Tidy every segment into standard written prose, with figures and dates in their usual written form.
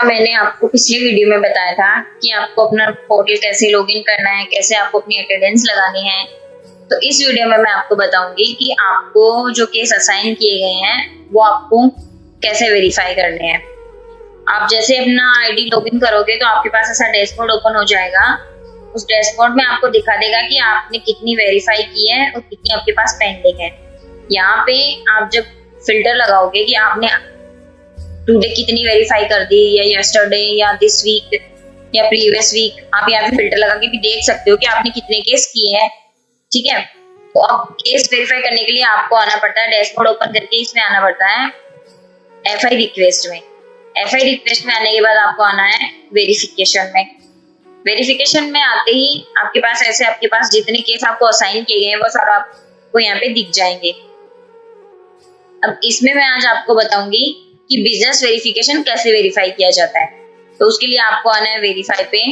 मैंने आपको पिछली वीडियो में बताया था कि आपको अपना पोर्टल कैसे लॉगिन करना है, कैसे आपको अपनी अटेंडेंस लगानी है। तो इस वीडियो में मैं आपको बताऊंगी कि आपको जो केस असाइन किए गए हैं वो आपको कैसे वेरीफाई करने हैं। आप जैसे अपना आईडी लॉगिन करोगे तो आपके पास ऐसा डैशबोर्ड ओपन हो जाएगा। उस डैशबोर्ड में आपको दिखा देगा कि आपने कितनी वेरीफाई की है और कितनी आपके पास पेंडिंग है। यहाँ पे आप जब फिल्टर लगाओगे कि आपने टुडे कितनी वेरीफाई कर दी या यस्टरडे या दिस वीक या प्रीवियस वीक, आप यहाँ पे फिल्टर लगा के भी देख सकते हो कि आपने कितने केस किए हैं। ठीक है, तो अब केस वेरीफाई करने के लिए आपको आना पड़ता है डैशबोर्ड ओपन करके, इसमें आना पड़ता है एफआई रिक्वेस्ट में। एफआई रिक्वेस्ट में आने के बाद आपको आना है वेरिफिकेशन में। वेरिफिकेशन में आते ही आपके पास जितने केस आपको असाइन किए गए हैं वो सारा आपको यहाँ पे दिख जाएंगे। अब इसमें मैं आज आपको बताऊंगी कि बिजनेस वेरिफिकेशन कैसे वेरीफाई किया जाता है। तो उसके लिए आपको आना है वेरीफाई पे।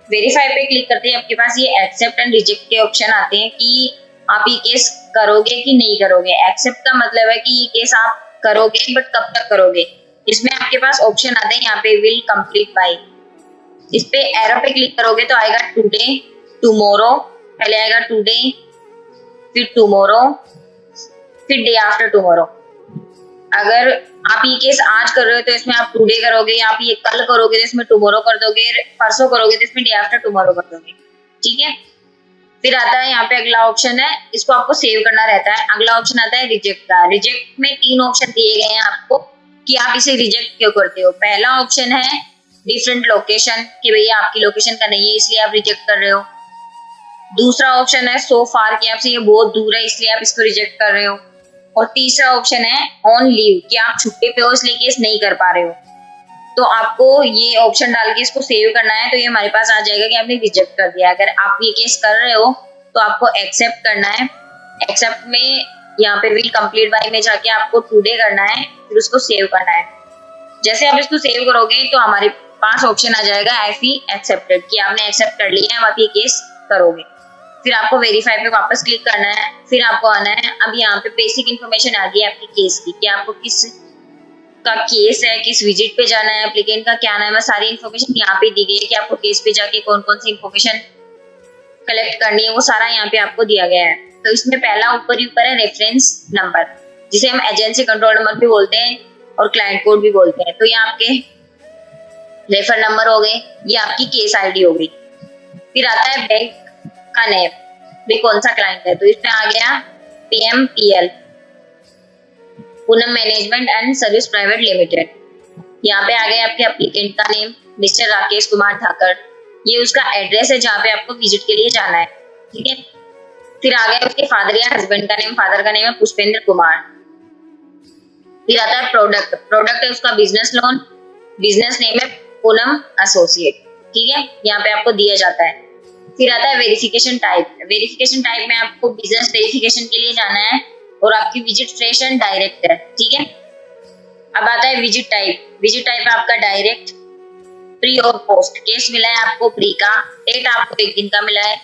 वेरीफाई पे क्लिक करते ही आपके पास ये एक्सेप्ट एंड रिजेक्ट के ऑप्शन आते हैं कि आप ये केस करोगे कि नहीं करोगे। एक्सेप्ट का मतलब है कि ये केस आप करोगे, बट कब तक करोगे। इसमें आपके पास ऑप्शन आते हैं यहाँ पे विल कंप्लीट बाय। इस पे एरो पे क्लिक करोगे तो आएगा टुडे, टुमारो, पहले आएगा टुडे, फिर टुमारो, फिर डे आफ्टर टुमारो। अगर आप ये केस आज कर रहे हो तो इसमें आप टुडे करोगे, आप ये कल करोगे तो इसमें टुमारो कर दोगे, परसों करोगे तो इसमें डे आफ्टर टुमारो कर दोगे। ठीक है, फिर आता है यहाँ पे अगला ऑप्शन है, इसको आपको सेव करना रहता है। अगला ऑप्शन आता है रिजेक्ट का। रिजेक्ट में 3 ऑप्शन दिए गए हैं आपको कि आप इसे रिजेक्ट क्यों करते हो। पहला ऑप्शन है डिफरेंट लोकेशन, कि भैया आपकी लोकेशन का नहीं है इसलिए आप रिजेक्ट कर रहे हो। दूसरा ऑप्शन है सो फार, कि आपसे ये बहुत दूर है इसलिए आप इसको रिजेक्ट कर रहे हो। और तीसरा ऑप्शन है ऑन लीव, कि आप छुट्टी पे हो इसलिए केस नहीं कर पा रहे हो। तो आपको ये ऑप्शन डाल के इसको सेव करना है, तो ये हमारे पास आ जाएगा कि आपने रिजेक्ट कर दिया। अगर आप ये केस कर रहे हो तो आपको एक्सेप्ट करना है। एक्सेप्ट में यहाँ पे विल कंप्लीट बाय में जाके आपको टुडे करना है, फिर उसको सेव करना है। जैसे आप इसको सेव करोगे तो हमारे पास ऑप्शन आ जाएगा एफई एक्सेप्टेड, कि आपने एक्सेप्ट कर लिया है, आप ये केस करोगे। फिर आपको वेरीफाई पे वापस क्लिक करना है, फिर आपको आना है। अब यहाँ पे बेसिक इन्फॉर्मेशन आ गई है आपकी केस की, कि आपको किस का केस है, किस विजिट पे जाना है, एप्लीकेंट का क्या नाम है, सारी इन्फॉर्मेशन यहाँ पे दी गई है कि आपको केस पे जाके कौन कौन सी इन्फॉर्मेशन कलेक्ट करनी है, वो सारा यहाँ पे आपको दिया गया है। तो इसमें पहला ऊपर है रेफरेंस नंबर, जिसे हम एजेंसी कंट्रोल नंबर भी बोलते हैं और क्लाइंट कोड भी बोलते हैं। तो ये आपके रेफर नंबर हो गए, ये आपकी केस आईडी हो गई। फिर आता है बैंक का नेम, भी कौन सा क्लाइंट है। तो इसमें आ गया PMPL, Poonam management and service private limited. यहाँ पे आ गया आपके एप्लीकेंट का नेम मिस्टर राकेश कुमार ठाकर, ये उसका एड्रेस है जहाँ पे आपको विजिट के लिए जाना है। ठीक है, फिर आ गया उसके फादर या हस्बैंड का नेम, फादर का नेम है पुष्पेंद्र कुमार। फिर आता है प्रोडक्ट, प्रोडक्ट है उसका बिजनेस लोन, बिजनेस नेम है पूनम एसोसिएट। ठीक है, यहाँ पे आपको दिया जाता है। फिर आता है वेरिफिकेशन टाइप। वेरिफिकेशन टाइप में आपको बिजनेस वेरिफिकेशन के लिए जाना है और आपकी विजिट फ्रेश एंड डायरेक्ट है। ठीक है, अब आता है विजिट टाइप। विजिट टाइप है आपका डायरेक्ट, प्री और पोस्ट। केस मिला है आपको प्री का, डेट आपको 1 दिन का मिला है,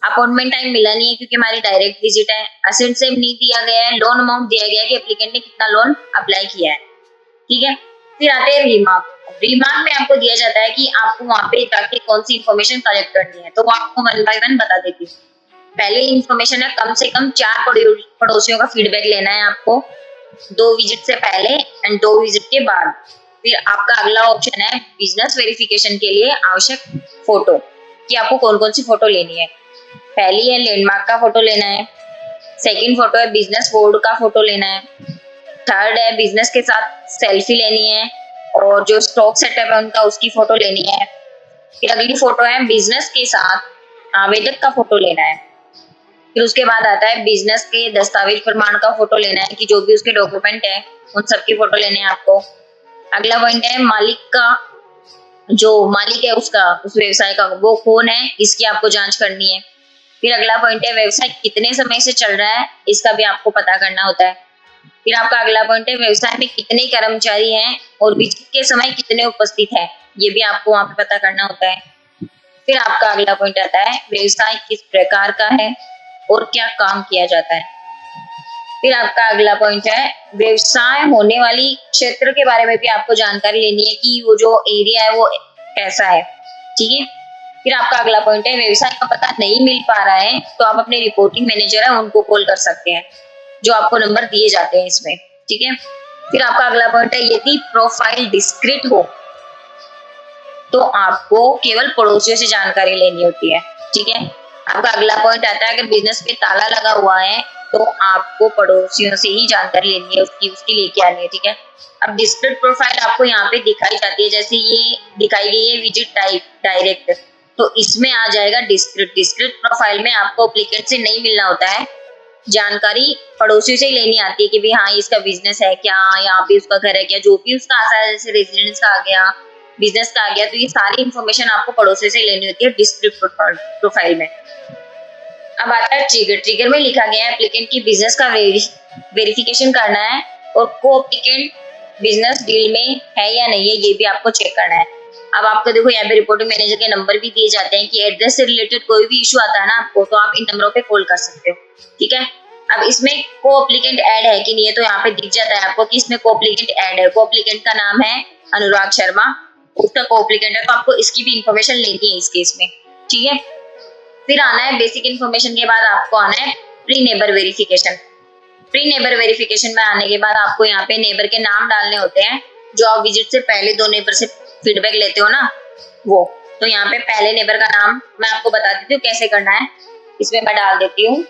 अपॉइंटमेंट टाइम मिला नहीं है क्योंकि हमारी डायरेक्ट विजिट है। असेट सेव नहीं दिया गया है, लोन अमाउंट दिया गया है कि एप्लीकेंट ने कितना लोन अप्लाई किया है। ठीक है, फिर आते हैं रिमार्क। रिमार्क में आपको दिया जाता है कि आपको वहां पे जाके कौन सी इन्फॉर्मेशन कलेक्ट करनी है, तो वो आपको 1 बाय 1 बता देती हूँ। पहले इन्फॉर्मेशन है कम से कम 4 पड़ोसियों का फीडबैक लेना है आपको, 2 विजिट से पहले एंड 2 विजिट के बाद। फिर आपका अगला ऑप्शन है बिजनेस वेरिफिकेशन के लिए आवश्यक फोटो, कि आपको कौन कौन सी फोटो लेनी है। पहली है लैंडमार्क का फोटो लेना है, सेकंड फोटो है बिजनेस बोर्ड का फोटो लेना है, थर्ड है बिजनेस के साथ सेल्फी लेनी है और जो स्टॉक सेटअप है उनका उसकी फोटो लेनी है। फिर अगली फोटो है बिजनेस के साथ आवेदक का फोटो लेना है। फिर उसके बाद आता है बिजनेस के दस्तावेज प्रमाण का फोटो लेना है, कि जो भी उसके डॉक्यूमेंट है उन सबकी फोटो लेने हैं आपको। अगला पॉइंट है मालिक का, जो मालिक है उसका, उस व्यवसाय का, वो कौन है, इसकी आपको जांच करनी है। फिर अगला पॉइंट है व्यवसाय कितने समय से चल रहा है, इसका भी आपको पता करना होता है। फिर आपका अगला पॉइंट है व्यवसाय में कितने कर्मचारी हैं और विजिट के समय कितने उपस्थित हैं, ये भी आपको वहां पे पता करना होता है। फिर आपका अगला पॉइंट आता है व्यवसाय किस प्रकार का है और क्या काम किया जाता है। फिर आपका अगला पॉइंट है व्यवसाय होने वाली क्षेत्र के बारे में भी आपको जानकारी लेनी है कि वो जो एरिया है वो कैसा है, ठीक है। फिर आपका अगला पॉइंट है व्यवसाय का पता नहीं मिल पा रहा है तो आप अपने रिपोर्टिंग मैनेजर है उनको कॉल कर सकते हैं, जो आपको नंबर दिए जाते हैं इसमें, ठीक है। फिर आपका अगला पॉइंट है यदि प्रोफाइल डिस्क्रीट हो तो आपको केवल पड़ोसियों से जानकारी लेनी होती है, ठीक है। आपका अगला पॉइंट आता है अगर बिजनेस पे ताला लगा हुआ है तो आपको पड़ोसियों से ही जानकारी लेनी है, उसकी लेके आनी है, ठीक है। अब डिस्क्रीट प्रोफाइल आपको यहाँ पे दिखाई जाती है, जैसे ये दिखाई गई है विजिट टाइप डायरेक्ट, तो इसमें आ जाएगा डिस्क्रीट प्रोफाइल में आपको एप्लीकेंट से नहीं मिलना होता है, जानकारी पड़ोसियों से ही लेनी आती है कि भाई हाँ इसका बिजनेस है क्या, यहाँ पे उसका घर है क्या, जो भी उसका आता है जैसे रेजिडेंस का आ गया, बिजनेस का आ गया, तो ये सारी इंफॉर्मेशन आपको पड़ोसियों से लेनी होती है डिस्क्रिप्ट प्रोफाइल में। अब आता है ट्रिगर में लिखा गया है एप्लीकेंट की बिजनेस का वेरिफिकेशन करना है और को एप्लीकेंट बिजनेस डील में है या नहीं है ये भी आपको चेक करना है। अब आपको देखो यहाँ पे रिपोर्टिंग मैनेजर के नंबर भी दिए जाते हैं कि एड्रेस से रिलेटेड कोई भी इशू आता है ना आपको तो आप इन नंबरों पे कॉल कर सकते हो, ठीक है। अब इसमें को एप्लीकेंट ऐड है कि नहीं है तो यहाँ पे दिख जाता है आपको कि इसमें को एप्लीकेंट ऐड है, को एप्लीकेंट का नाम है अनुराग शर्मा, उसका को एप्लीकेंट है तो आपको इसकी भी इंफॉर्मेशन लेनी है इस केस में, ठीक है। फिर आना है बेसिक इन्फॉर्मेशन के बाद आपको आना है pre neighbour verification. Pre neighbour verification में आने के बाद आपको यहाँ पे नेबर के नाम डालने होते हैं जो आप विजिट से पहले 2 नेबर से फीडबैक लेते हो ना वो, तो यहाँ पे पहले नेबर का नाम मैं आपको बता देती हूँ कैसे करना है, इसमें मैं डाल देती हूँ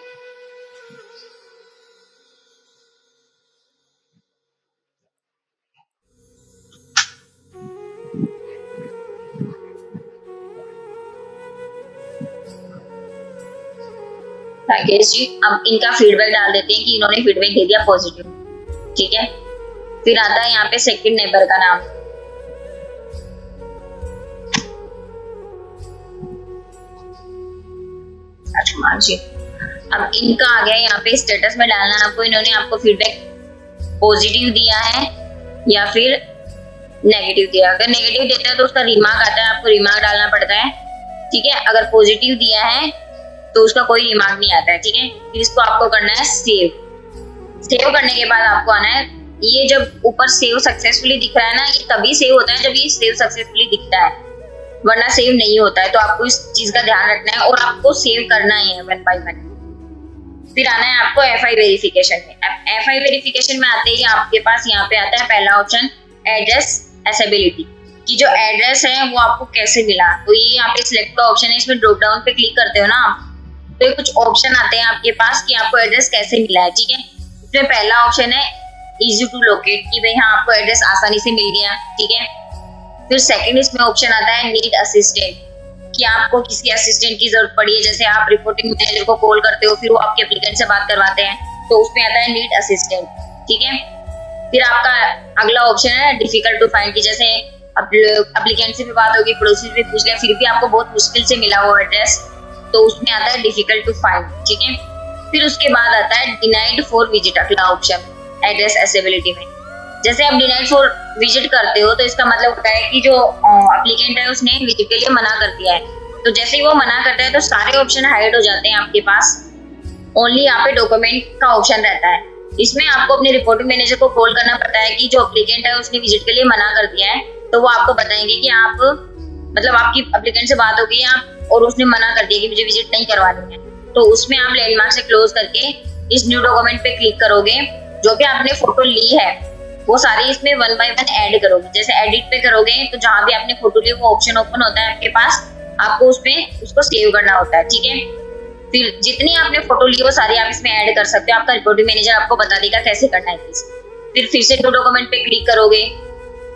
राकेश जी। अब इनका फीडबैक डाल देते हैं कि इन्होंने फीडबैक दे दिया पॉजिटिव, ठीक है। फिर आता है यहाँ पे सेकंड नेबर का नाम, राजकुमार जी। अब इनका आ गया यहाँ पे स्टेटस में डालना है आपको, इन्होंने आपको फीडबैक पॉजिटिव दिया है या फिर नेगेटिव दिया। अगर नेगेटिव देता है तो उसका रिमार्क आता है, आपको रिमार्क डालना पड़ता है, ठीक है। अगर पॉजिटिव दिया है तो उसका कोई रिमार्क नहीं आता है, ठीक है। फिर इसको आपको करना है सेव करने के बाद आपको आना है, ये जब ऊपर सेव सक्सेसफुली दिख रहा है ना ये तभी सेव होता है जब ये सेव सक्सेसफुली दिखता है, वरना सेव नहीं होता है, तो आपको इस चीज का ध्यान रखना है और आपको सेव करना ही है 1 by 1। फिर आना है आपको FI वेरिफिकेशन में। FI वेरिफिकेशन में आते ही आपके पास यहाँ पे आता है पहला ऑप्शन एड्रेस एसेबिलिटी, कि जो एड्रेस है वो आपको कैसे मिला, तो ये यहाँ पे सिलेक्ट का ऑप्शन है, इसमें ड्रॉप डाउन पे क्लिक करते हो ना आप तो कुछ ऑप्शन आते हैं आपके पास कि आपको एड्रेस कैसे मिला है, ठीक है। इसमें पहला ऑप्शन है इजी टू लोकेट, कि भाई हाँ आपको एड्रेस आसानी से मिल गया, ठीक है। फिर सेकंड इसमें ऑप्शन आता है नीड असिस्टेंट, कि आपको किसी असिस्टेंट की जरूरत पड़ी है, जैसे आप रिपोर्टिंग मैनेजर को कॉल करते हो फिर वो आपके एप्लीकेंट से बात करवाते हैं तो उसमें आता है नीड असिस्टेंट, ठीक है। फिर आपका अगला ऑप्शन है डिफिकल्ट टू फाइंड, की जैसे एप्लीकेंट से भी बात होगी, पड़ोसी से भी पूछ लिया फिर भी आपको बहुत मुश्किल से मिला वो एड्रेस, तो उसमें आता है डिफिकल्ट टू फाइंड, ठीक है। फिर उसके बाद आता है डिनाइड फॉर विजिट, अगला ऑप्शन एड्रेस एसेबिलिटी में। जैसे आप डिनाइड फॉर विजिट करते हो तो इसका मतलब होता है कि जो एप्लीकेंट है उसने विजिट के लिए मना कर दिया है, तो जैसे ही वो मना करता है तो सारे ऑप्शन हाइड हो जाते हैं आपके पास, ओनली यहाँ पे डॉक्यूमेंट का ऑप्शन रहता है। इसमें आपको अपने रिपोर्टिंग मैनेजर को कॉल करना पड़ता है कि जो एप्लीकेंट है उसने विजिट के लिए मना कर दिया है, तो वो आपको बताएंगे कि आप मतलब आपकी एप्लीकेंट से बात हो गई आप और उसने मना कर दिया कि मुझे विजिट नहीं करवानी है, तो उसमें आप लैंडमार्क से क्लोज करके इस न्यू डॉक्यूमेंट पे क्लिक करोगे, जो भी आपने फोटो ली है वो सारी इसमें 1 by 1 ऐड करोगे। जैसे एडिट पे करोगे तो जहां भी आपने फोटो ली वो ऑप्शन ओपन होता है आपके पास, आपको उसमें उसको सेव करना होता है, ठीक है। फिर जितनी आपने फोटो ली वो सारी आप इसमें ऐड कर सकते हो, आपका रिपोर्टिंग मैनेजर आपको बता देगा कैसे करना है। फिर से न्यू डॉक्यूमेंट पे क्लिक करोगे,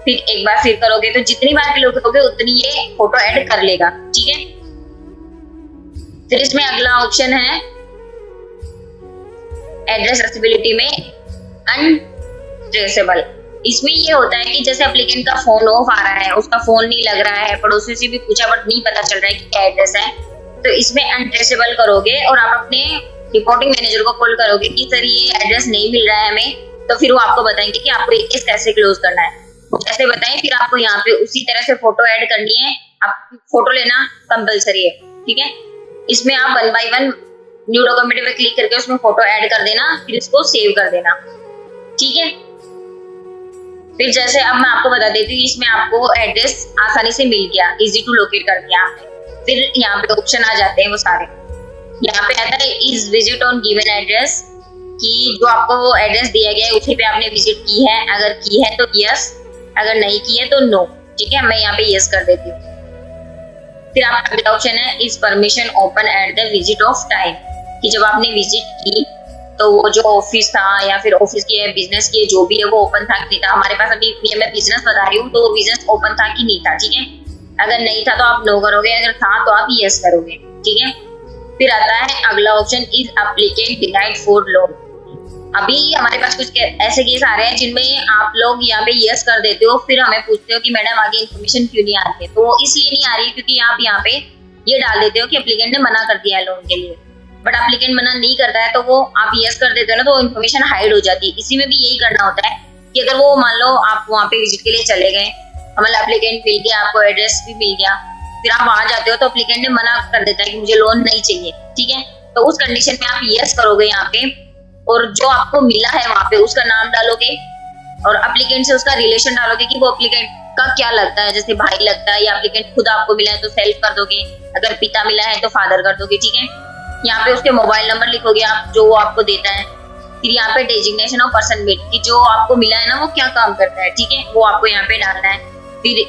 फिर एक बार फिर करोगे, तो जितनी बार क्लिक करोगे उतनी ये फोटो ऐड कर लेगा, ठीक है। फिर इसमें अगला ऑप्शन है एड्रेस एक्सेसिबिलिटी में अनट्रेसेबल। इसमें ये होता है कि जैसे एप्लीकेंट का फोन ऑफ आ रहा है, उसका फोन नहीं लग रहा है, पड़ोसियों से भी पूछा बट नहीं पता चल रहा है कि क्या एड्रेस है, तो इसमें अनट्रेसेबल करोगे और आप अपने रिपोर्टिंग मैनेजर को कॉल करोगे कि सर ये एड्रेस नहीं मिल रहा है हमें, तो फिर वो आपको बताएंगे कि आपको ये केस कैसे क्लोज करना है। कैसे बताएं, फिर आपको यहाँ पे उसी तरह से फोटो ऐड करनी है, आप फोटो लेना कंपलसरी है, ठीक है। इसमें आप 1 by 1 न्यू डॉक्यूमेंट पे क्लिक करके उसमें फोटो ऐड कर देना, फिर इसको सेव कर देना। ठीक है, फिर जैसे अब मैं आपको बता देती हूँ, इसमें आपको एड्रेस आसानी से मिल गया, इजी टू लोकेट कर दिया आपने। फिर यहाँ पे ऑप्शन आ जाते हैं वो सारे। यहाँ पे आता है is visit on given address, कि जो आपको वो एड्रेस दिया गया है उसी पे आपने विजिट की है, अगर की है तो यस, अगर नहीं की है तो नो। ठीक है, मैं यहाँ पे यस कर देती हूँ। फिर आपका अगला ऑप्शन है is permission open at the visit of time, कि जब आपने विजिट की तो वो जो ऑफिस था या फिर ऑफिस की बिजनेस की जो भी है वो ओपन था कि नहीं था। हमारे पास अभी ये मैं बिजनेस बता रही हूँ, तो वो बिजनेस ओपन था कि नहीं था। ठीक है, अगर नहीं था तो आप नो करोगे, अगर था तो आप यस करोगे। ठीक है, फिर आता है अगला option is applicant denied for loan. अभी हमारे पास कुछ ऐसे केस आ रहे हैं जिनमें आप लोग यहाँ पे यस कर देते हो, फिर हमें पूछते हो कि मैडम आगे इन्फॉर्मेशन क्यों नहीं आती है। तो वो इसलिए नहीं आ रही है क्योंकि आप यहाँ पे ये डाल देते हो कि एप्लीकेंट ने मना कर दिया है लोन के लिए, बट एप्लीकेंट मना नहीं करता है तो वो आप यस कर देते हो ना, तो इन्फॉर्मेशन हाइड हो जाती है। इसी में भी यही करना होता है कि अगर वो मान लो आप वहाँ पे विजिट के लिए चले गए, मतलब एप्लीकेंट मिल गया, आपको एड्रेस भी मिल गया, फिर आप वहां जाते हो तो एप्लीकेंट ने मना कर देता है कि मुझे लोन नहीं चाहिए। ठीक है, तो उस कंडीशन में आप यस करोगे यहाँ पे, और जो आपको मिला है वहां पे उसका नाम डालोगे और एप्लीकेंट से उसका रिलेशन डालोगे कि वो एप्लीकेंट का क्या लगता है, जैसे भाई लगता है, या एप्लीकेंट खुद आपको मिला है तो सेल्फ कर दोगे, अगर पिता मिला है तो फादर कर दोगे। ठीक है, यहाँ पे उसके मोबाइल नंबर लिखोगे आप जो वो आपको देता है। फिर यहाँ पे डेजिग्नेशन ऑफ पर्सन मेड, कि जो आपको मिला है ना वो क्या काम करता है। ठीक है, वो आपको यहाँ पे डालना है। फिर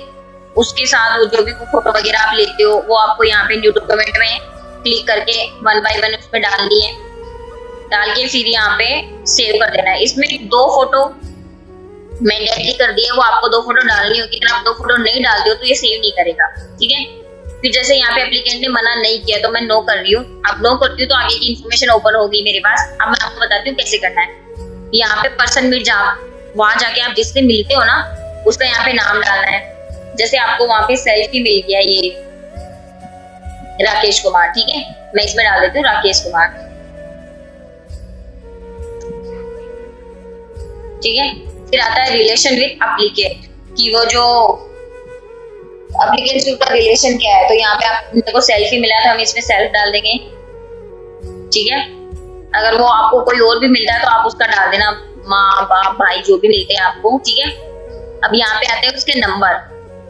उसके साथ जो भी फोटो वगैरह आप लेते हो वो आपको यहाँ पे न्यू डॉक्यूमेंट में क्लिक करके 1 बाय 1 उसमें डालनी है, डाल के फिर यहाँ पे सेव कर देना है। इसमें 2 फोटो मैंडेटरी कर दिए, वो आपको 2 फोटो डालनी होगी। अगर आप 2 फोटो नहीं डालते हो तो ये सेव नहीं करेगा। ठीक है, फिर जैसे यहाँ पे एप्लीकेंट ने मना नहीं किया तो मैं नो कर रही हूँ। अब नो करती हूँ तो आगे की इन्फॉर्मेशन ओपन होगी मेरे पास। अब मैं आपको बताती हूँ कैसे करना है। यहाँ पे पर्सन मीट जहाँ वहां जाके आप जिससे मिलते हो ना उसका यहाँ पे नाम डालना है। जैसे आपको वहां पे सेल्फी मिल गया ये राकेश कुमार। ठीक है, मैं इसमें डाल देती हूँ राकेश कुमार। ठीक है, फिर आता है रिलेशन विद एप्लीकेंट, कि वो जो एप्लीकेंट से उसका रिलेशन क्या है। तो यहाँ पे आप देखो सेल्फी मिला तो हम इसमें सेल्फ डाल देंगे। ठीक है, अगर वो आपको कोई और भी मिलता है तो आप उसका डाल देना, माँ बाप भाई जो भी मिलते हैं आपको। ठीक है, अब यहाँ पे आते हैं उसके नंबर,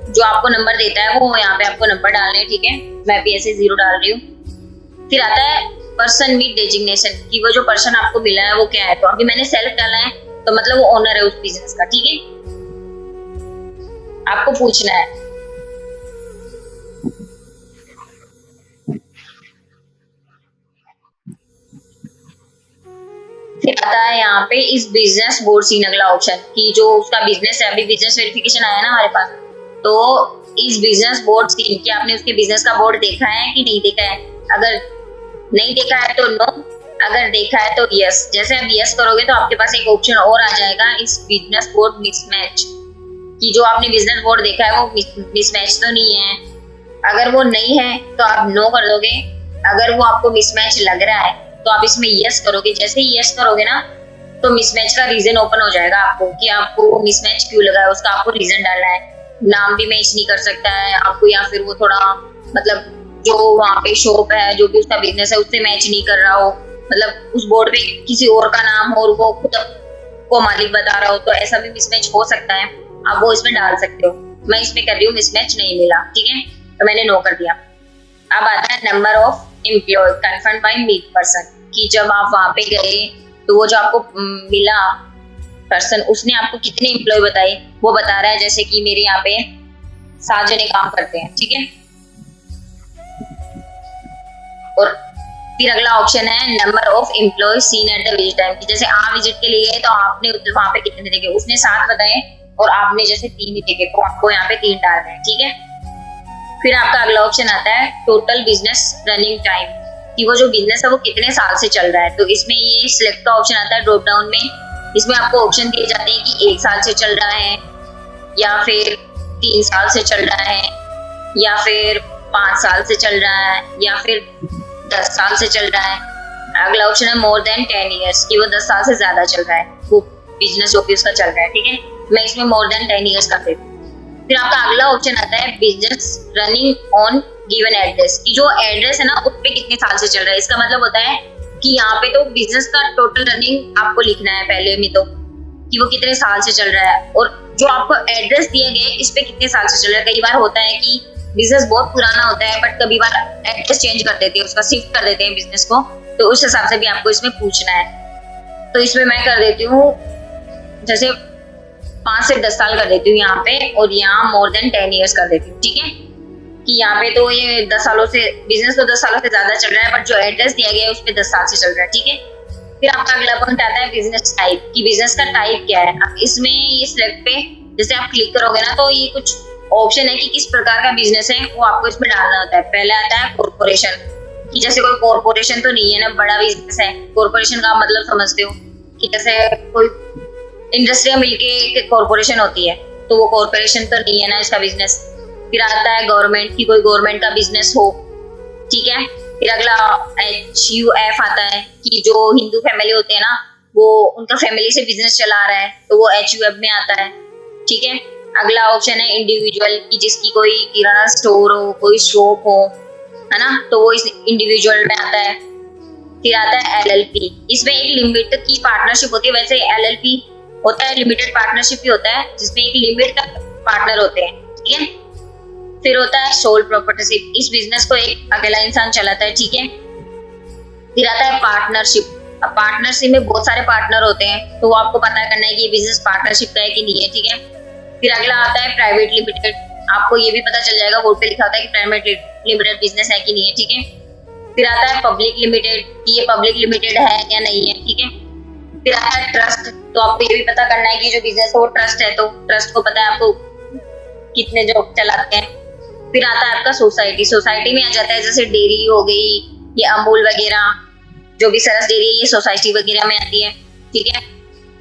जो आपको नंबर देता है वो यहाँ पे आपको नंबर डालने हैं। ठीक है, मैं भी ऐसे 0 डाल रही हूँ। फिर आता है पर्सन विद डेजिग्नेशन, कि वो जो पर्सन आपको मिला है वो क्या है। तो अभी मैंने सेल्फ डाला है तो मतलब वो ओनर है उस बिजनेस का। ठीक है, आपको पूछना है। फिर आता है यहाँ पे इस बिजनेस बोर्ड सीन, अगला ऑप्शन, कि जो उसका बिजनेस है, अभी बिजनेस वेरिफिकेशन आया ना हमारे पास, तो इस बिजनेस बोर्ड सीन, कि आपने उसके बिजनेस का बोर्ड देखा है कि नहीं देखा है। अगर नहीं देखा है तो नो, अगर देखा है तो यस। जैसे आप यस करोगे तो आपके पास एक ऑप्शन और आ जाएगा इस बिजनेस बोर्ड मिसमैच, कि जो आपने बिजनेस बोर्ड देखा है वो मिसमैच तो नहीं है। अगर वो नहीं है तो आप नो कर दोगे, अगर वो आपको मिसमैच लग रहा है तो आप इसमें यस करोगे। जैसे ही यस करोगे ना तो मिसमैच का रीजन ओपन हो जाएगा आपको, कि आपको वो मिसमैच क्यों लगा है, उसका आपको रीजन डालना है। नाम भी मैच नहीं कर सकता है आपको, या फिर वो थोड़ा मतलब जो वहाँ पे शॉप है जो भी उसका बिजनेस है उससे मैच नहीं कर रहा हो, मतलब उस बोर्ड पे किसी और का नाम हो और वो खुद को मालिक बता रहा हो, तो ऐसा भी मिसमैच हो सकता है। आप वो इसमें डाल सकते हो। मैं इसमें कर रही हूँ मिसमैच नहीं मिला। ठीक है, तो मैंने नो कर दिया। अब आता है number of employ confirm by meet person, कि जब आप वहां पे गए तो वो जो आपको मिला पर्सन उसने आपको कितने एम्प्लॉय बताए वो बता रहा है। जैसे कि मेरे यहाँ पे 7 जने काम करते हैं। ठीक है, और फिर अगला ऑप्शन है number of employ seen at the visit time, कि जैसे आप विजिट के लिए गए तो आपने वहां पे कितने देखे, उसने 7 बताए और आपने जैसे 3 ही देखे, तो आपको यहाँ पे 3 डालना है। ठीक है, फिर आपका अगला ऑप्शन आता है टोटल बिजनेस रनिंग टाइम, कि वो जो बिजनेस है वो कितने साल से चल रहा है। तो इसमें ये सिलेक्ट का ऑप्शन आता है ड्रॉप डाउन में। इसमें आपको ऑप्शन दिए जाते हैं कि 1 साल से चल रहा है, या फिर 3 साल से चल रहा है, या फिर 5 साल से चल रहा है, या फिर 10 साल से चल रहा है। अगला ऑप्शन है मोर देन 10 ईयर्स, कि वो 10 साल से ज्यादा चल रहा है वो बिजनेस जो भी उसका चल रहा है। ठीक है, मैं इसमें मोर देन 10 ईयर्स कर देती हूँ। फिर आपका अगला ऑप्शन आता है business running on given address, कि जो एड्रेस है ना उस पे कितने साल से चल रहा है। इसका मतलब होता है कि यहाँ पे तो बिजनेस का टोटल रनिंग आपको लिखना है पहले में, तो कि वो कितने साल से चल रहा है, और जो आपको एड्रेस दिया गया है इस पे कितने साल से चल रहा है। कई बार होता है कि बिजनेस बहुत पुराना होता है बट कभी बार एड्रेस चेंज कर देते हैं, उसका शिफ्ट कर देते हैं बिजनेस को, तो उस हिसाब से भी आपको इसमें पूछना है। तो इसमें मैं कर देती हूँ जैसे 5 से 10 साल कर देती हूँ यहाँ पे, और यहाँ मोर देन 10 ईयर्स कर देती हूँ। ठीक है, कि यहाँ पे तो ये 10 सालों से बिजनेस तो 10 सालों से ज्यादा चल रहा है, बट जो एड्रेस दिया गया है उस पे 10 साल से चल रहा है। ठीक है, फिर आपका अगला पॉइंट आता है बिजनेस टाइप, कि बिजनेस का टाइप क्या है। अब इसमें ये सिलेक्ट पे जैसे आप क्लिक करोगे ना, तो ये कुछ ऑप्शन है कि किस प्रकार का बिजनेस है वो आपको इसमें डालना होता है। पहले आता है कॉर्पोरेशन, कि जैसे कोई कॉर्पोरेशन तो नहीं है ना, बड़ा बिजनेस है। कॉर्पोरेशन का मतलब समझते हो कि जैसे कोई इंडस्ट्रियां मिलके कॉर्पोरेशन होती है, तो वो कॉर्पोरेशन तो नहीं है ना इसका बिजनेस। फिर आता है गवर्नमेंट, की कोई गवर्नमेंट का बिजनेस हो। ठीक है, फिर अगला HUF आता है, कि जो हिंदू फैमिली होते हैं ना, वो उनका फैमिली से बिजनेस चला रहा है, तो वो HUF में आता है। ठीक है, अगला ऑप्शन है इंडिविजुअल, की जिसकी कोई किराना स्टोर हो, कोई शॉप हो, है ना, तो वो इस इंडिविजुअल में आता है। फिर आता है LLP, इसमें एक लिमिट की पार्टनरशिप होती है। वैसे LLP होता है लिमिटेड पार्टनरशिप ही होता है, जिसमें एक लिमिट तक पार्टनर होते हैं। ठीक है, फिर होता है सोल प्रॉपर्टीशिप, इस बिजनेस को एक अकेला इंसान चलाता है। ठीक है, फिर आता है पार्टनरशिप। अब पार्टनरशिप में बहुत सारे पार्टनर होते हैं, तो वो आपको पता करना है कि ये बिजनेस पार्टनरशिप का है कि नहीं है। ठीक है, फिर अगला आता है प्राइवेट लिमिटेड, आपको ये भी पता चल जाएगा, बोर्ड पे लिखा होता है कि प्राइवेट लिमिटेड बिजनेस है कि नहीं है। ठीक है, फिर आता है पब्लिक लिमिटेड, कि ये पब्लिक लिमिटेड है या नहीं है। ठीक है, फिर आता है ट्रस्ट, तो आपको ये भी पता करना है कि जो बिजनेस है वो ट्रस्ट है, तो ट्रस्ट को पता है आपको कितने जो चलाते हैं। फिर आता है आपका सोसाइटी, सोसाइटी में आ जाता है जैसे डेयरी हो गई, ये अमूल वगैरह, जो भी सरस डेयरी है ये सोसाइटी वगैरह में आती है। ठीक है,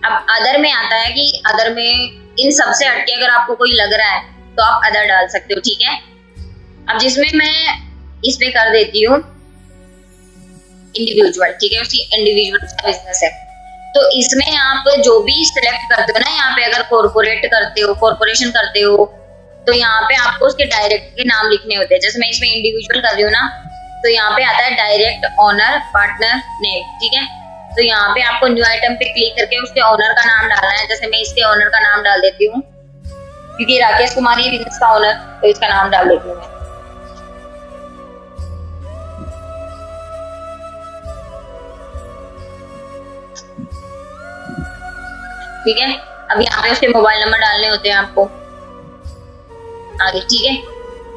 अब अदर में आता है, कि अदर में इन सबसे हटके अगर आपको कोई लग रहा है तो आप अदर डाल सकते हो। ठीक है, अब जिसमें मैं इसमें कर देती हूँ इंडिविजुअल। ठीक है, उसकी इंडिविजुअल बिजनेस है, तो इसमें आप जो भी सिलेक्ट करते हो ना, यहाँ पे अगर कॉर्पोरेट करते हो, कॉर्पोरेशन करते हो, तो यहाँ पे आपको उसके डायरेक्ट के नाम लिखने होते हैं। जैसे मैं इसमें इंडिविजुअल कर रही हूँ ना, तो यहाँ पे आता है डायरेक्ट ओनर पार्टनर नेम। ठीक है, तो यहाँ पे आपको न्यू आइटम पे क्लिक करके उसके ओनर का नाम डालना है। जैसे मैं इसके ओनर का नाम डाल देती हूँ, क्योंकि राकेश कुमार ये बिजनेस का ओनर, तो इसका नाम डाल देती हूँ मैं। ठीक है, अब यहाँ पे उसके मोबाइल नंबर डालने होते हैं आपको आगे। ठीक है,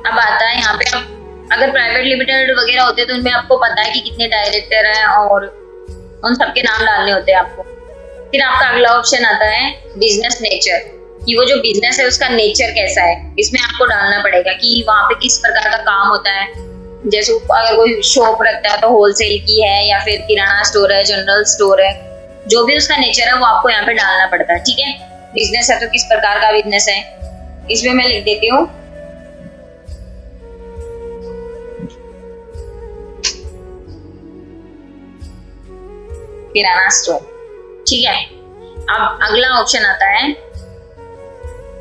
अब आता है यहाँ पे, अब अगर प्राइवेट लिमिटेड वगैरह होते हैं तो उनमें आपको पता है कि कितने डायरेक्टर हैं और उन सबके नाम डालने होते हैं आपको। फिर आपका अगला ऑप्शन आता है बिजनेस नेचर, कि वो जो बिजनेस है उसका नेचर कैसा है। इसमें आपको डालना पड़ेगा कि वहाँ पे किस प्रकार का काम होता है। जैसे अगर कोई शॉप रखता है तो होलसेल की है, या फिर किराना स्टोर है, जनरल स्टोर है, जो भी उसका नेचर है वो आपको यहाँ पे डालना पड़ता है। ठीक है, बिजनेस है तो किस प्रकार का बिजनेस है, इसमें मैं लिख देती हूँ किराना स्टोर। ठीक है, अब अगला ऑप्शन आता है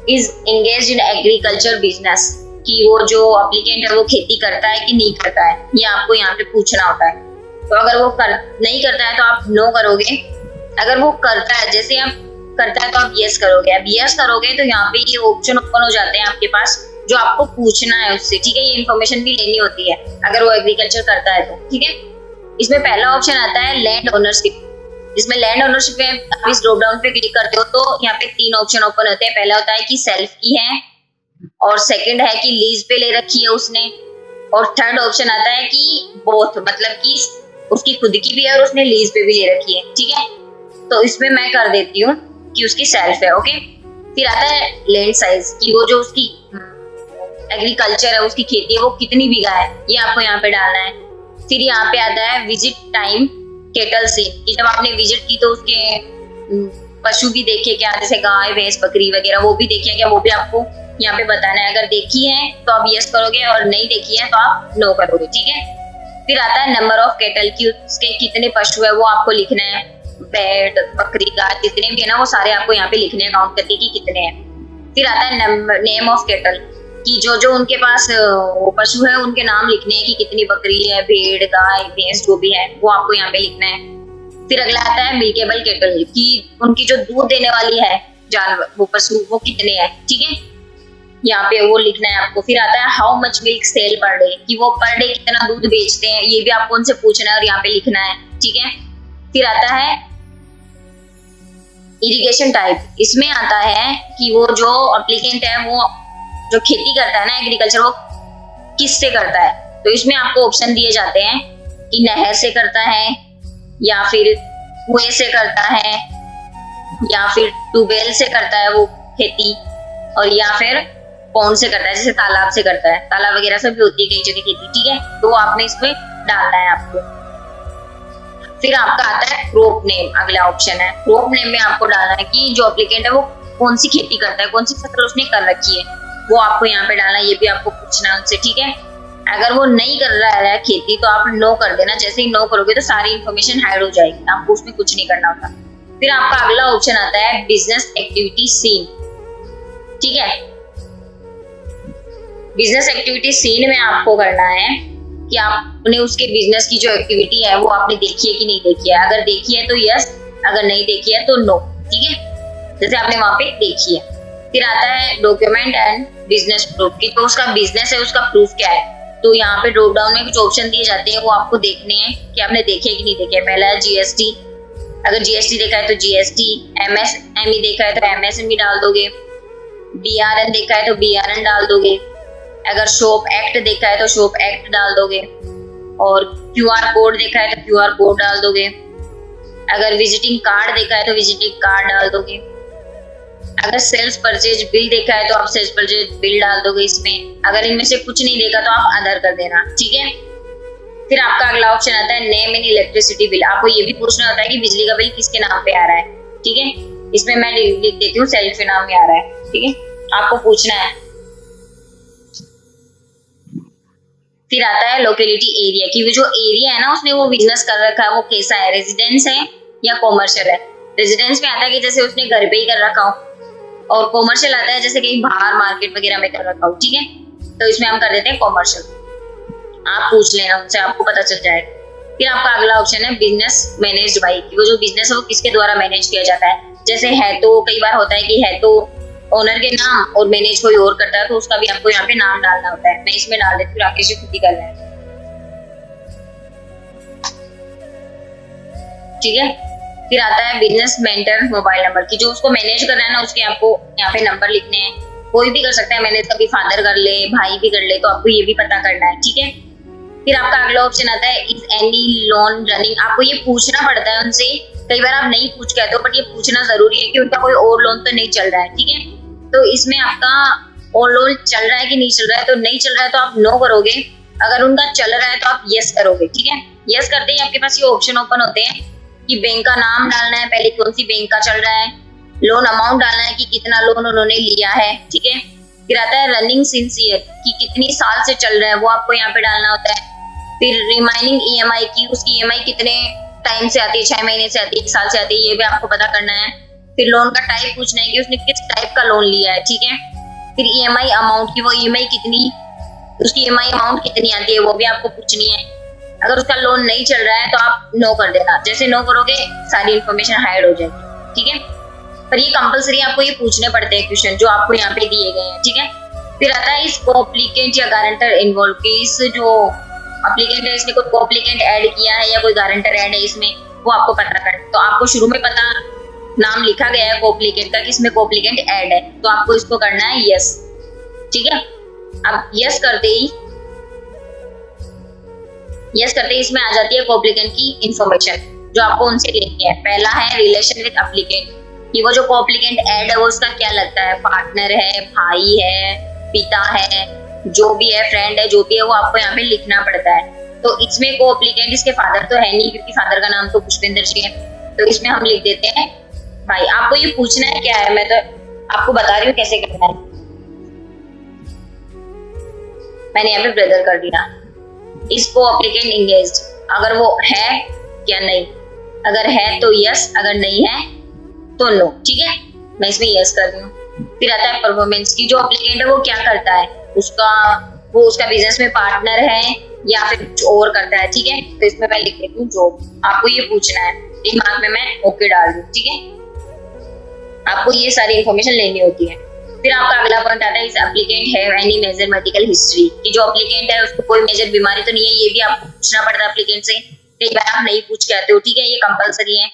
is engaged in agriculture business, कि वो जो एप्लीकेंट है वो खेती करता है कि नहीं करता है, ये आपको यहाँ पे पूछना होता है। तो अगर वो नहीं करता है तो आप नो करोगे, अगर वो करता है, जैसे आप करता है तो आप यस करोगे। अब यस करोगे तो यहाँ पे ये ऑप्शन ओपन हो जाते हैं आपके पास, जो आपको पूछना है उससे। ठीक है, ये इन्फॉर्मेशन भी लेनी होती है अगर वो एग्रीकल्चर करता है तो। ठीक है, इसमें पहला ऑप्शन आता है लैंड ओनरशिप, जिसमें लैंड ओनरशिप में आप इस ड्रॉप डाउन पे क्लिक करते हो तो यहाँ पे 3 ऑप्शन ओपन होते हैं। पहला होता है कि सेल्फ की है, और सेकंड है कि लीज पे ले रखी है उसने, और थर्ड ऑप्शन आता है कि बोथ, मतलब कि उसकी खुद की भी है और उसने लीज पे भी ले रखी है। ठीक है, तो इसमें मैं कर देती हूँ कि उसकी सेल्फ है। ओके, फिर आता है लैंड साइज, कि वो जो उसकी एग्रीकल्चर है, उसकी खेती है, वो कितनी बीघा है, ये आपको यहाँ पे डालना है। फिर यहाँ पे आता है विजिट टाइम केटल सीन, कि जब आपने विजिट की तो उसके पशु भी देखे क्या, जैसे गाय भैंस बकरी वगैरह, वो भी देखे क्या, वो भी आपको यहाँ पे बताना है। अगर देखी है तो आप यस करोगे, और नहीं देखी है तो आप नो करोगे। ठीक है, फिर आता है नंबर ऑफ केटल, की उसके कितने पशु है वो आपको लिखना है। बैड बकरी गाय जितने भी है ना वो सारे आपको यहाँ पे लिखने हैं, काउंट करके कि कितने हैं। फिर आता है नेम ऑफ केटल, कि जो जो उनके पास वो पशु है उनके नाम लिखने हैं कि कितनी बकरी है, भेड़, गाय, भैंस जो भी है वो आपको यहाँ पे लिखना है। फिर अगला आता है मिल्केबल कैटल कि उनकी जो दूध देने वाली है जानवर वो पशु वो कितने हैं, ठीक है, यहाँ पे वो लिखना है आपको। फिर आता है how much milk sale per day कि वो पर डे कितना दूध बेचते हैं, ये भी आपको उनसे पूछना है और यहाँ पे लिखना है, ठीक है। फिर आता है इरिगेशन टाइप, इसमें आता है कि वो जो एप्लीकेंट है वो जो खेती करता है ना एग्रीकल्चर वो किससे करता है, तो इसमें आपको ऑप्शन दिए जाते हैं कि नहर से करता है या फिर कुएं से करता है या फिर ट्यूबवेल से करता है वो खेती, और या फिर पौंड से करता है जैसे तालाब से करता है, तालाब वगैरह सब भी होती है कई जगह खेती, ठीक है, तो आपने इसमें डालना है आपको। फिर आपका आता है क्रॉप नेम, अगला ऑप्शन है क्रॉप नेम में आपको डालना है कि जो एप्लीकेंट है वो कौन सी खेती करता है, कौन सी फसल उसने कर रखी है, वो आपको यहाँ पे डालना है, ये भी आपको पूछना है उनसे, ठीक है। अगर वो नहीं कर रहा है खेती तो आप नो कर देना, जैसे ही नो करोगे तो सारी इन्फॉर्मेशन हाइड हो जाएगी, आपको उसमें कुछ नहीं करना होता। फिर आपका अगला ऑप्शन आता है बिजनेस एक्टिविटी सीन, ठीक है। बिजनेस एक्टिविटी सीन में आपको करना है कि आपने उसके बिजनेस की जो एक्टिविटी है वो आपने देखी है कि नहीं देखी है, अगर देखी है तो यस, अगर नहीं देखी है तो नो, ठीक है, जैसे आपने वहां पे देखी है। फिर आता है डॉक्यूमेंट एंड बिजनेस प्रूफ की तो उसका बिजनेस है उसका प्रूफ क्या है, तो यहाँ पे ड्रॉप डाउन में कुछ ऑप्शन दिए जाते हैं वो आपको देखने हैं कि आपने देखे है कि नहीं देखे है। पहला है जीएसटी, अगर जीएसटी देखा है तो जीएसटी, एमएसएमई देखा है तो एमएसएमई डाल दोगे, बीआरएन देखा है तो बीआरएन डाल दोगे, अगर शॉप एक्ट देखा है तो शॉप एक्ट डाल दोगे, और क्यूआर कोड देखा है तो क्यूआर कोड डाल दोगे, अगर विजिटिंग कार्ड देखा है तो विजिटिंग कार्ड डाल दोगे, अगर सेल्स परचेज बिल देखा है तो आप सेल्स परचेज बिल डाल दोगे इसमें, अगर इनमें से कुछ नहीं देखा तो आप अदर कर देना, ठीक है। फिर आपका अगला ऑप्शन आता है नेम इन इलेक्ट्रिसिटी बिल, आपको ये भी पूछना होता है कि बिजली का बिल किसके नाम पे आ रहा है, ठीक है, इसमें मैं लिख देती हूँ सेल्फ के नाम में आ रहा है, ठीक है, आपको पूछना है। फिर आता है लोकेलिटी एरिया कि वो जो एरिया है ना उसने वो बिजनेस कर रखा है वो कैसा है, रेजिडेंस है या कॉमर्शियल है। रेजिडेंस में आता है कि जैसे उसने घर पे ही कर रखा हो, और कॉमर्शियल आता है जैसे कहीं बाहर मार्केट वगैरह में कर रखा हो, ठीक है, तो इसमें हम कर देते हैं कॉमर्शियल। आप पूछ लेना उनसे, आपको पता चल जाएगा। फिर आपका अगला ऑप्शन है बिजनेस मैनेज्ड बाय, वो जो बिजनेस है वो किसके द्वारा मैनेज किया जाता है, जैसे है तो कई बार होता है कि है तो ओनर के नाम और मैनेज कोई और करता है तो उसका भी आपको यहाँ पे नाम डालना होता है, मैं इसमें डाल देती हूँ, राकेश जी खुद ही कर रहे हैं, ठीक है। फिर आता है बिजनेस मेंटर मोबाइल नंबर की जो उसको मैनेज कर रहा है ना उसके आपको यहाँ पे नंबर लिखने हैं, कोई भी कर सकता है मैनेज, कभी फादर कर ले, भाई भी कर ले, तो आपको ये भी पता करना है, ठीक है। फिर आपका अगला ऑप्शन आता है इज एनी लोन रनिंग, आपको ये पूछना पड़ता है उनसे, कई बार आप नहीं पूछ के आते हो बट ये पूछना जरूरी है कि उनका कोई और लोन तो नहीं चल रहा है, ठीक है, तो इसमें आपका और लोन चल रहा है कि नहीं चल रहा है, तो नहीं चल रहा है तो आप नो करोगे, अगर उनका चल रहा है तो आप यस करोगे, ठीक है। यस करते ही आपके पास ये ऑप्शन ओपन होते हैं कि बैंक का नाम डालना है, पहले कौन सी बैंक का चल रहा है, लोन अमाउंट डालना है कि कितना लोन उन्होंने लिया है, ठीक है। फिर आता है रनिंग सिंस ईयर कि कितनी साल से चल रहा है वो आपको यहाँ पे डालना होता है। फिर रिमाइनिंग ईएमआई की उसकी ईएमआई कितने टाइम से आती है, 6 महीने से आती है, 1 साल से आती है, ये भी आपको पता करना है। फिर लोन का टाइप पूछना है कि उसने किस टाइप का लोन लिया है, ठीक है। फिर ईएमआई अमाउंट की वो ईएमआई कितनी, उसकी ईएमआई अमाउंट कितनी आती है वो भी आपको पूछनी है। अगर उसका लोन नहीं चल रहा है तो आप नो कर देना, जैसे नो करोगे सारी इन्फॉर्मेशन हाइड हो जाएगी, ठीक है। पर ये कंपलसरी आपको ये पूछने पड़ते हैं क्वेश्चन जो आपको यहाँ पे दिए गए हैं, ठीक है। फिर आता है इस कोएप्लीकेंट या गारंटर इन्वॉल्व की, इस जो एप्लीकेंट है इसने कोई कोएप्लीकेंट ऐड किया है या कोई गारंटर ऐड है इसमें, वो आपको पता करना। तो आपको शुरू में पता नाम लिखा गया है कोएप्लीकेंट का कि इसमें कोएप्लीकेंट ऐड है, तो आपको इसको करना है यस, ठीक है। अब यस करते ही इसमें आ जाती है कोएप्लीकेंट की इंफॉर्मेशन जो आपको उनसे लेनी है। पहला है रिलेशन विद एप्लीकेंट कि वो जो कोएप्लीकेंट ऐड है वो उसका क्या लगता है, पार्टनर है, भाई है, पिता है, जो भी है, फ्रेंड है, जो भी है वो आपको यहाँ पे लिखना पड़ता है। तो इसमें कोएप्लीकेंट इसके फादर तो है नहीं क्योंकि फादर का नाम तो पुष्पेंद्र जी है, तो इसमें हम लिख देते हैं भाई। आपको ये पूछना है क्या है, मैं तो आपको बता रही हूँ कैसे करना है। मैंने यहाँ पे ब्रदर कर दिया। इस कोएप्लीकेंट इंगेज्ड, अगर वो है या नहीं, अगर है तो यस, अगर नहीं है तो नो, ठीक है। मैं इसमें यस कर रही हूँ। फिर आता है परफॉर्मेंस की, जो एप्लीकेंट है वो क्या करता है, वो उसका बिजनेस में पार्टनर है या फिर कुछ और करता है। ठीक है, तो इसमें मैं लिख देती हूँ जॉब। आपको ये पूछना है, दिमाग में मैं ओके डाल दूँ। ठीक है, आपको ये सारी इंफॉर्मेशन लेनी होती है। फिर आपका अगला पॉइंट आता है, इस applicant have any major medical history, कि जो एप्लीकेंट है उसको कोई मेजर बीमारी तो नहीं है। ये भी आपको पूछना पड़ता है एप्लीकेंट से, कई बार आप नहीं पूछ के आते हो। ठीक है, ये कंपलसरी है।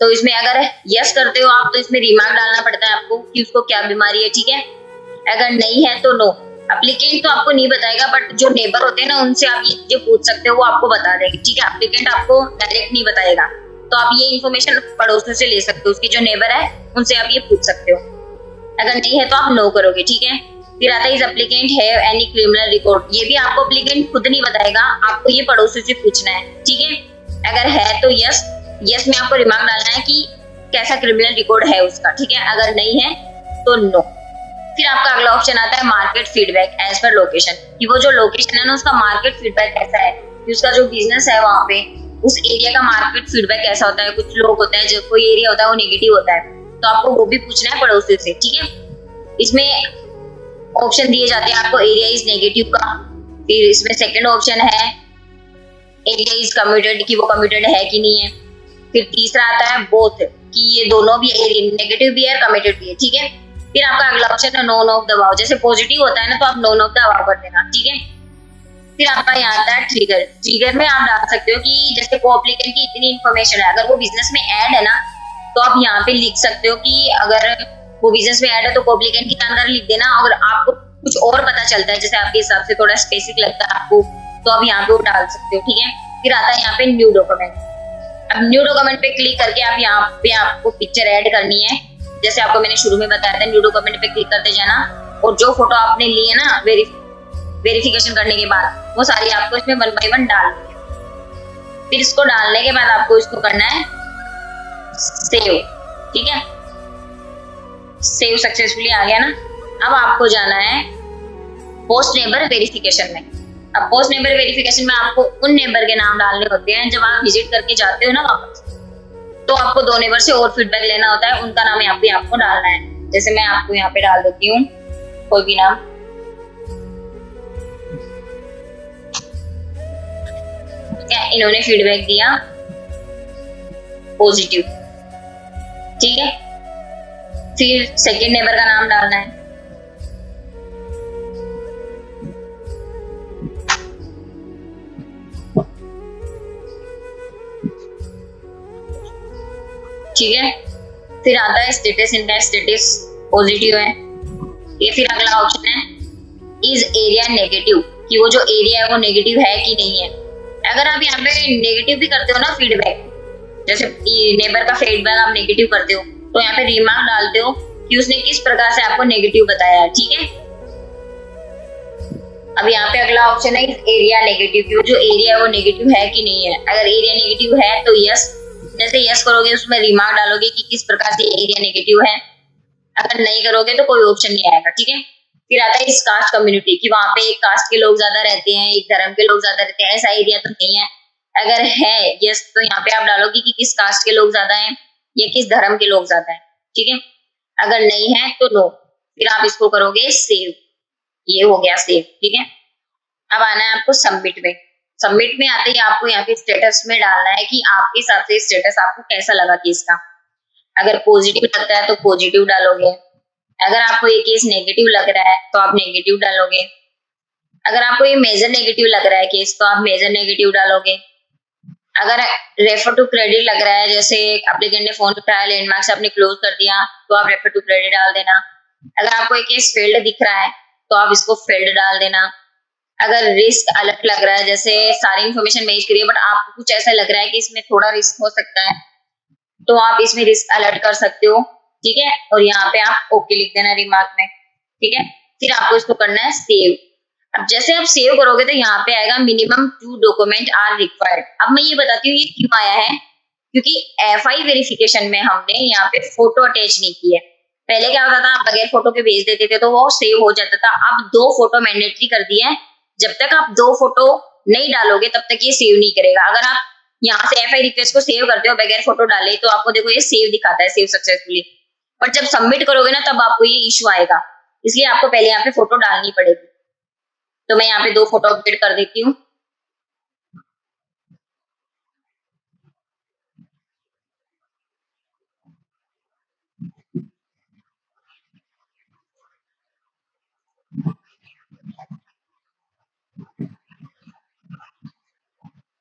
तो इसमें अगर यस करते हो आप, तो इसमें रिमार्क डालना पड़ता है आपको कि उसको क्या बीमारी है। ठीक है, अगर नहीं है तो नो। एप्लीकेंट तो आपको नहीं बताएगा, बट जो नेबर होते हैं ना, उनसे आप ये जो पूछ सकते हो, वो आपको बता देंगे। ठीक है, एप्लीकेंट आपको डायरेक्ट नहीं बताएगा, तो आप ये इन्फॉर्मेशन पड़ोसियों से ले सकते हो, उसके जो नेबर है उनसे आप ये पूछ सकते हो। अगर नहीं है तो आप नो करोगे। ठीक है, फिर आता है इस applicant have any criminal record, ये भी आपको एप्लीकेंट खुद नहीं बताएगा, आपको ये पड़ोसियों से पूछना है। ठीक है, अगर है तो यस, यस में आपको रिमार्क डालना है कि कैसा क्रिमिनल रिकॉर्ड है उसका। ठीक है, अगर नहीं है तो नो। फिर आपका अगला ऑप्शन आता है market feedback as per location, कि वो जो लोकेशन है ना, उसका मार्केट फीडबैक कैसा है, कि उसका जो बिजनेस है वहाँ पे उस एरिया का मार्केट फीडबैक कैसा होता है। कुछ लोग होते हैं, जो कोई एरिया होता है वो नेगेटिव होता है, तो आपको वो भी पूछना है पड़ोसियों से। ठीक है, इसमें ऑप्शन दिए जाते हैं आपको, एरिया इज नेगेटिव का। फिर इसमें सेकंड ऑप्शन है एरिया इज कम्यूटेड, कि वो कम्यूटेड है कि नहीं है। फिर तीसरा आता है बोथ, कि ये दोनों भी नेगेटिव भी है, कम्यूटेड भी है। ठीक है, फिर आपका अगला ऑप्शन है नो नो दबाओ, जैसे पॉजिटिव होता है ना, तो आप नो नो दबाओ कर देना। ठीक है, फिर आपका यहाँ आता है ट्रिगर। ट्रिगर में आप डाल सकते हो कि जैसे को एप्लीकेंट की इतनी इन्फॉर्मेशन है, अगर वो बिजनेस में ऐड है ना, तो आप यहाँ पे लिख सकते हो कि अगर वो बिजनेस में ऐड है तो को एप्लीकेंट की जानकारी लिख देना। अगर आपको कुछ और पता चलता है, जैसे आपके हिसाब से थोड़ा स्पेसिफिक लगता है आपको, तो आप यहाँ पे वो डाल सकते हो। ठीक है, फिर आता है यहाँ पे न्यू डॉक्यूमेंट। अब न्यू डॉक्यूमेंट पे क्लिक करके आप यहाँ पे आपको पिक्चर ऐड करनी है, जैसे आपको मैंने शुरू में बताया था। न्यू डॉक्यूमेंट पे क्लिक करते जाना, और जो फोटो आपने ली है ना वेरिफिकेशन करने के बाद, वो सारी आपको इसमें 1 बाय 1 डाल। फिर इसको डालने के बाद आपको इसको करना है सेव। ठीक है, सेव सक्सेसफुली आ गया ना। अब आपको जाना है पोस्ट नेबर वेरिफिकेशन में। अब पोस्ट नेबर वेरिफिकेशन में आपको उन नेबर के नाम डालने होते हैं, जब आप विजिट करके जाते हो ना वापस, तो आपको 2 नेबर से और फीडबैक लेना होता है, उनका नाम यहाँ पे आपको डालना है। जैसे मैं आपको यहाँ पे डाल देती हूँ कोई भी नाम, क्या इन्होंने फीडबैक दिया पॉजिटिव। ठीक है, फिर सेकंड नेबर का नाम डालना है। ठीक है, फिर आता है स्टेटस, इनका स्टेटस पॉजिटिव है। ये फिर अगला ऑप्शन है इज एरिया नेगेटिव, कि वो जो एरिया है वो नेगेटिव है कि नहीं है। अगर आप यहाँ पे नेगेटिव भी करते हो ना फीडबैक, जैसे नेबर का फीडबैक आप नेगेटिव करते हो, तो यहाँ पे रिमार्क डालते हो कि उसने किस प्रकार से आपको नेगेटिव बताया है। ठीक है, अब यहाँ पे अगला ऑप्शन है एरिया नेगेटिव, कि वो जो एरिया है वो नेगेटिव है कि नहीं है। अगर एरिया नेगेटिव है तो यस, जैसे यस करोगे उसमें रिमार्क डालोगे कि किस प्रकार से एरिया नेगेटिव है। अगर नहीं करोगे तो कोई ऑप्शन नहीं आएगा। ठीक है, फिर आता है इस कास्ट कम्युनिटी, कि वहां पे एक कास्ट के लोग ज्यादा रहते हैं, एक धर्म के लोग ज्यादा रहते हैं, ऐसा एरिया तो नहीं है। अगर है यस, तो यहाँ पे आप डालोगे कि किस कास्ट के लोग ज्यादा हैं या किस धर्म के लोग ज्यादा हैं। ठीक है, अगर नहीं है तो नो, फिर आप इसको करोगे सेव। ये हो गया सेव। ठीक है, अब आना है आपको सबमिट में। सबमिट में आते ही आपको यहाँ पे स्टेटस में डालना है कि आपके हिसाब से स्टेटस आपको कैसा लगा केस का। अगर पॉजिटिव लगता है तो पॉजिटिव डालोगे, अगर आपको ये केस नेगेटिव लग रहा है तो आप नेगेटिव डालोगे, अगर आपको ये मेजर नेगेटिव लग रहा है केस तो आप मेजर नेगेटिव डालोगे, अगर रेफर टू क्रेडिट लग रहा है, जैसे एप्लीकेंट ने फोन उठाया लैंडमार्क से आपने क्लोज कर दिया, तो आप रेफर टू क्रेडिट डाल देना। अगर आपको एक केस फेल्ड दिख रहा है तो आप इसको फेल्ड डाल देना। अगर रिस्क अलर्ट लग रहा है, जैसे सारी इंफॉर्मेशन मैच करिए बट आपको कुछ ऐसा लग रहा है कि इसमें थोड़ा रिस्क हो सकता है, तो आप इसमें रिस्क अलर्ट कर सकते हो। ठीक है, और यहाँ पे आप ओके लिख देना रिमार्क में। ठीक है, फिर आपको इसको करना है सेव। अब जैसे आप सेव करोगे तो यहाँ पे आएगा मिनिमम 2 डॉक्यूमेंट आर रिक्वायर्ड। अब मैं ये बताती हूँ ये क्यों आया है, क्योंकि FI वेरिफिकेशन में हमने यहाँ पे फोटो अटैच नहीं की है। पहले क्या होता था, आप बगैर फोटो के भेज देते थे तो वो सेव हो जाता था। अब 2 फोटो मैंडेटरी कर दिया है, जब तक आप 2 फोटो नहीं डालोगे तब तक ये सेव नहीं करेगा। अगर आप यहाँ से FI रिक्वेस्ट को सेव करते हो बगैर फोटो डाले, तो आपको देखो ये सेव दिखाता है, सेव सक्सेसफुली। और जब सबमिट करोगे ना तब आपको ये इशू आएगा, इसलिए आपको पहले यहाँ पे फोटो डालनी पड़ेगी। तो मैं यहाँ पे 2 फोटो अपडेट कर देती हूँ।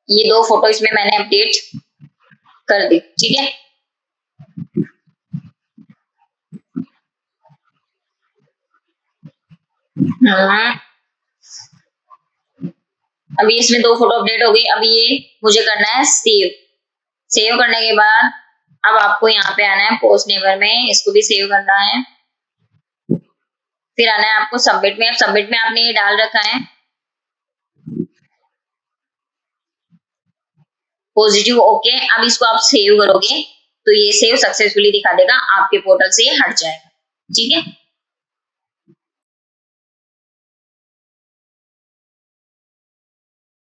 ये 2 फोटो इसमें मैंने अपडेट कर दी, ठीक है। अभी इसमें 2 फोटो अपडेट हो गई। अब ये मुझे करना है सेव। सेव करने के बाद अब आपको यहाँ पे आना है पोस्ट नेबर में, इसको भी सेव करना है। फिर आना है आपको सबमिट में। अब सबमिट में आपने ये डाल रखा है पॉजिटिव ओके। अब इसको आप सेव करोगे तो ये सेव सक्सेसफुली दिखा देगा, आपके पोर्टल से हट जाएगा, ठीक है।